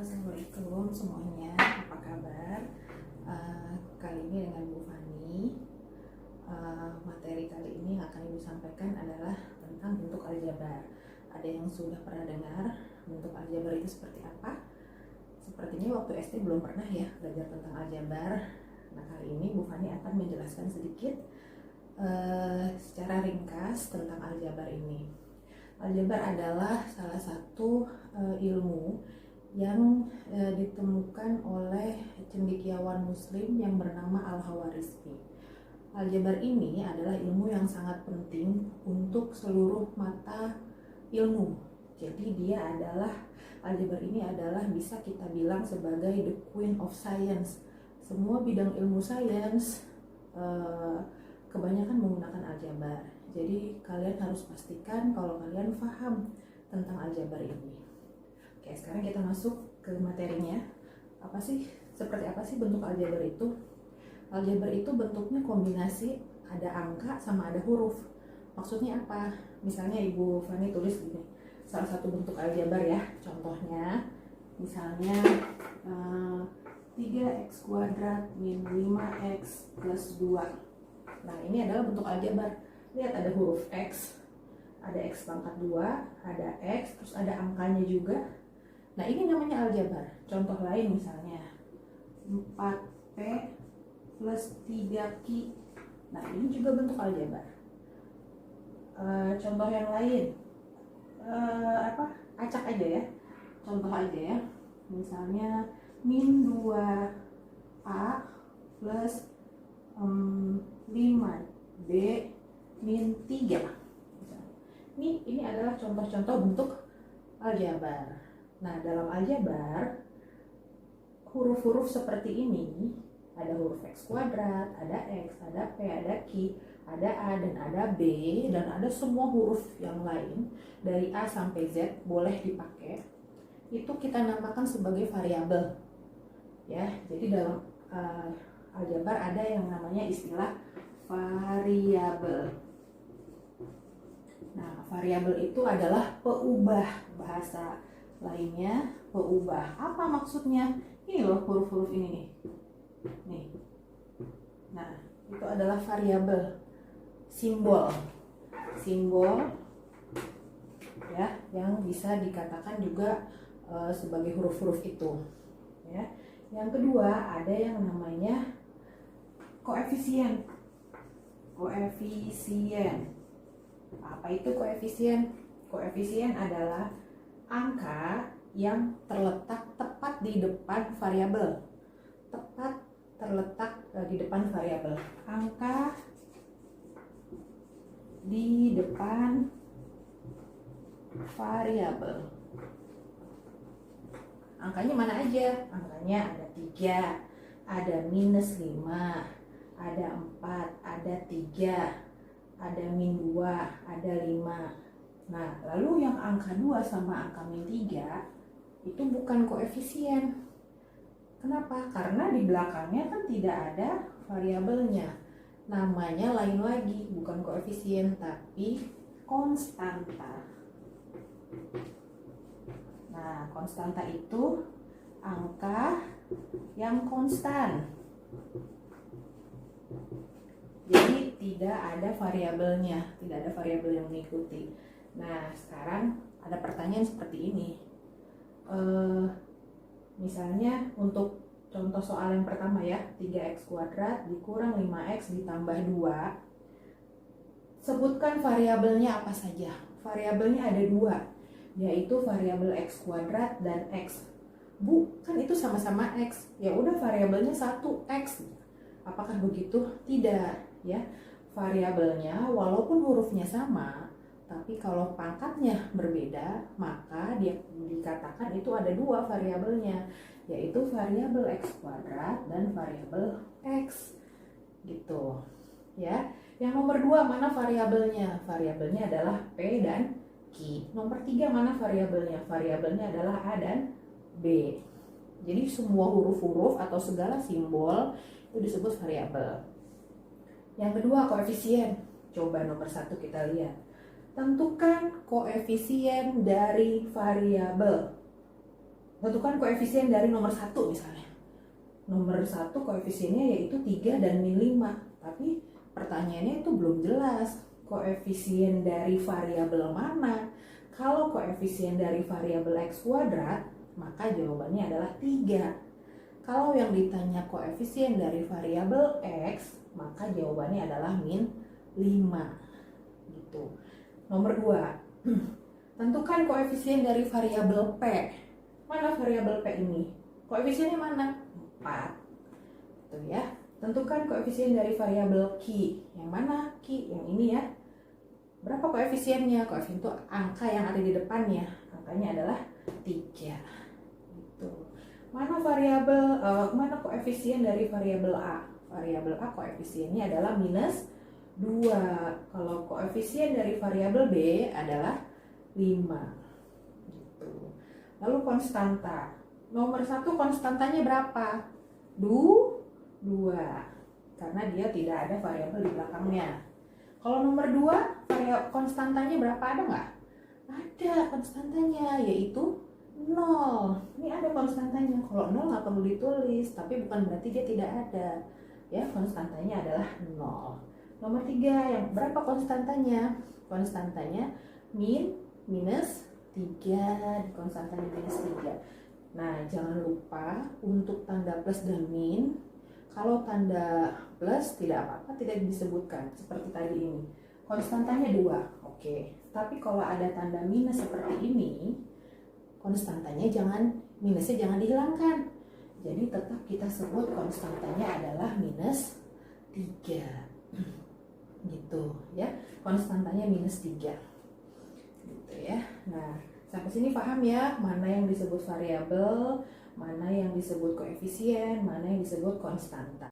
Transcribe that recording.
Assalamualaikum semuanya, apa kabar? Kali ini dengan Bu Fani. Materi kali ini yang akan Ibu sampaikan adalah tentang bentuk aljabar. Ada yang sudah pernah dengar bentuk aljabar itu seperti apa? Sepertinya waktu SD belum pernah ya belajar tentang aljabar. Nah, kali ini Bu Fani akan menjelaskan sedikit secara ringkas tentang aljabar ini. Aljabar adalah salah satu ilmu yang ditemukan oleh cendekiawan muslim yang bernama Al-Khawarizmi. Aljabar ini adalah ilmu yang sangat penting untuk seluruh mata ilmu. Jadi aljabar ini adalah bisa kita bilang sebagai the queen of science. Semua bidang ilmu sains kebanyakan menggunakan aljabar. Jadi kalian harus pastikan kalau kalian paham tentang aljabar ini. Oke, sekarang kita masuk ke materinya. Seperti apa sih bentuk aljabar itu? Aljabar itu bentuknya kombinasi, ada angka sama ada huruf. Maksudnya apa? Misalnya Ibu Fani tulis gini, salah satu bentuk aljabar ya. Contohnya, misalnya 3x kuadrat min 5x plus 2. Nah, ini adalah bentuk aljabar. Lihat, ada huruf X, ada X pangkat 2, ada X, terus ada angkanya juga. Nah, ini namanya aljabar. Contoh lain misalnya 4P plus 3Q. Nah, ini juga bentuk aljabar. Contoh yang lain, acak aja ya. Contoh aja ya. Misalnya min 2A plus 5B min 3. Ini adalah contoh-contoh bentuk aljabar. Nah, dalam aljabar, huruf-huruf seperti ini, ada huruf X kuadrat, ada X, ada P, ada Q, ada A, dan ada B, dan ada semua huruf yang lain, dari A sampai Z, boleh dipakai. Itu kita namakan sebagai variabel. Ya, jadi dalam aljabar ada yang namanya istilah variabel. Nah, variabel itu adalah peubah, bahasa lainnya peubah. Apa maksudnya? Ini loh huruf-huruf ini nih. Nih. Nah, itu adalah variabel. Simbol ya, yang bisa dikatakan juga sebagai huruf-huruf itu. Ya. Yang kedua, ada yang namanya koefisien. Apa itu koefisien? Koefisien adalah angka yang terletak tepat di depan variabel. Angka di depan variabel. Angkanya mana aja? Angkanya ada 3, ada minus 5, ada 4, ada 3, ada min 2, ada 5. Nah, lalu yang angka 2 sama angka min 3 itu bukan koefisien. Kenapa? Karena di belakangnya kan tidak ada variabelnya. Namanya lain lagi, bukan koefisien tapi konstanta. Nah, konstanta itu angka yang konstan. Jadi tidak ada variabelnya, tidak ada variabel yang mengikuti. Nah, sekarang ada pertanyaan seperti ini. Misalnya untuk contoh soal yang pertama ya, 3x kuadrat dikurang 5x ditambah 2. Sebutkan variabelnya apa saja. Variabelnya ada 2, yaitu variabel x kuadrat dan x. Bu, kan itu sama-sama x. Ya udah, variabelnya 1x. Apakah begitu? Tidak, ya. Variabelnya walaupun hurufnya sama, tapi kalau pangkatnya berbeda, maka dia dikatakan itu ada 2 variabelnya, yaitu variabel x kuadrat dan variabel x. Gitu. Ya. Yang nomor 2 mana variabelnya? Variabelnya adalah P dan Q. Nomor 3 mana variabelnya? Variabelnya adalah A dan B. Jadi semua huruf-huruf atau segala simbol itu disebut variabel. Yang kedua, koefisien. Coba nomor 1 kita lihat. Tentukan koefisien dari variabel. Tentukan koefisien dari nomor 1 misalnya. Nomor 1 koefisiennya yaitu 3 dan min 5. Tapi pertanyaannya itu belum jelas. Koefisien dari variabel mana? Kalau koefisien dari variabel x kuadrat, maka jawabannya adalah 3. Kalau yang ditanya koefisien dari variabel x, maka jawabannya adalah min 5. Gitu. Nomor 2. Tentukan koefisien dari variabel p. Mana variabel p ini? Koefisiennya mana? 4. Gitu ya. Tentukan koefisien dari variabel q. Yang mana q? Yang ini ya. Berapa koefisiennya? Koefisien itu angka yang ada di depannya. Angkanya adalah 3. Gitu. Mana mana koefisien dari variabel a? Variabel a koefisiennya adalah minus 2. Kalau koefisien dari variabel b adalah 5. Gitu. Lalu konstanta. Nomor 1 konstantanya berapa? 2. Karena dia tidak ada variabel di belakangnya. Kalau nomor 2, konstantanya berapa, ada nggak? Ada konstantanya, yaitu 0. Ini ada konstantanya. Kalau 0 nggak perlu ditulis, tapi bukan berarti dia tidak ada. Ya, konstantanya adalah 0. Nomor 3, yang berapa konstantanya? Konstantanya minus 3. Konstantanya minus 3. Nah, jangan lupa untuk tanda plus dan min. Kalau tanda plus tidak apa-apa, tidak disebutkan seperti tadi ini. Konstantanya 2, oke. Tapi kalau ada tanda minus seperti ini, minusnya jangan dihilangkan. Jadi tetap kita sebut konstantanya adalah minus 3. Gitu ya. Konstantanya minus 3. Gitu ya. Nah, sampai sini paham ya, mana yang disebut variabel, mana yang disebut koefisien, mana yang disebut konstanta.